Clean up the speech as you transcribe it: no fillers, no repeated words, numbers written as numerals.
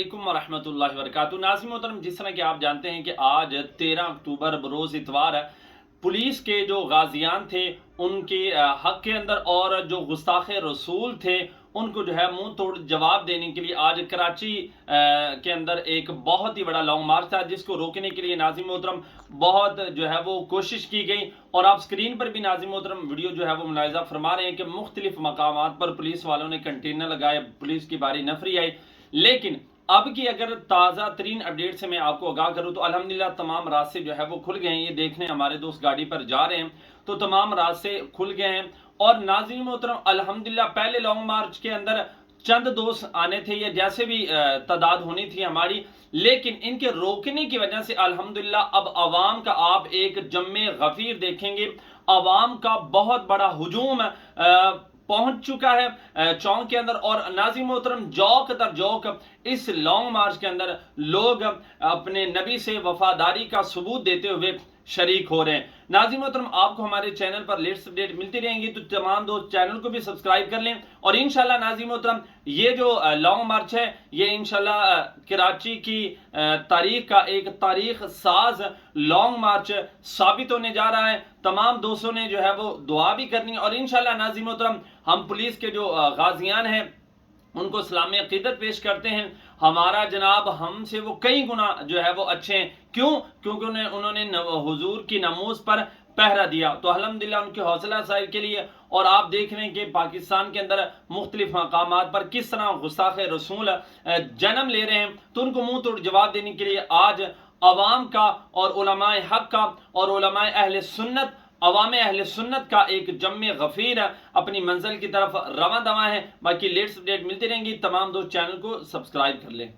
अलैकुम वरहमतुल्लाहि वबरकातुहू। नाज़रीन मोहतरम, जिस तरह कि आप जानते हैं कि आज 13 अक्टूबर बरोज़ इतवार पुलिस के जो गाजियान थे उनके हक के अंदर और जो गुस्ताखे रसूल थे उनको जो है मुंह तोड़ जवाब देने के लिए आज कराची के अंदर एक बहुत ही बड़ा लॉन्ग मार्च था, जिसको रोकने के लिए नाज़रीन मोहतरम बहुत जो है वो कोशिश की गई। और आप स्क्रीन पर भी नाज़रीन मोहतरम वीडियो जो है वो मुलाहिज़ा फरमा रहे हैं कि मुख्तलिफ मकामात पर पुलिस वालों ने कंटेनर लगाए, पुलिस की बारी नफरी आई। लेकिन अब की अगर ताज़ा तरीन अपडेट से मैं आपको आगाह करूं तो अल्हम्दुलिल्लाह तमाम रास्ते जो है वो खुल गए हैं। ये देखने हमारे दोस्त गाड़ी पर जा रहे हैं तो तमाम रास्ते खुल गए हैं। और नाज़रीन मोहतरम अल्हम्दुलिल्लाह पहले लॉन्ग मार्च के अंदर चंद दोस्त आने थे या जैसे भी तादाद होनी थी हमारी, लेकिन इनके रोकने की वजह से अल्हम्दुलिल्लाह अब आवाम का आप एक जम्मे गफीर देखेंगे। आवाम का बहुत बड़ा हुजूम पहुंच चुका है चौक के अंदर। और नाज़रीन मोहतरम जौक दर जौक इस लॉन्ग मार्च के अंदर लोग अपने नबी से वफादारी का सबूत देते हुए शरीक हो रहे हैं। नाज़रीन मोहतरम, आपको हमारे चैनल पर लेटेस्ट अपडेट मिलती रहेंगी तो तमाम दोस्त चैनल को भी सब्सक्राइब कर लें। और इंशाल्लाह नाज़रीन मोहतरम ये जो लॉन्ग मार्च है ये इंशाल्लाह कराची की तारीख का एक तारीख साज लॉन्ग मार्च साबित होने जा रहा है। तमाम दोस्तों ने जो है वो दुआ भी करनी है और इंशाल्लाह नाज़रीन मोहतरम हम पुलिस के जो गाजियान हैं उनको सलाम अकीदत पेश करते हैं। हमारा जनाब हमसे वो कई गुना जो है वो अच्छे हैं। क्यों? क्योंकि उन्होंने हुजूर की नमूज पर पहरा दिया। तो अल्हम्दुलिल्लाह उनकी हौसला अफजाई के लिए। और आप देख रहे हैं कि पाकिस्तान के अंदर मुख्तलिफ मकामात पर किस तरह गुस्ताखे रसूल जन्म ले रहे हैं, तो उनको मुंह तोड़ जवाब देने के लिए आज अवाम का और उलमाए हक का और उलमाए अहले सुन्नत अवाम अहले सुन्नत का एक जम्मे गफीर अपनी मंजिल की तरफ रवां दवा है। बाकी लेटेस्ट अपडेट मिलती रहेंगी। तमाम दोस्त चैनल को सब्सक्राइब कर लें।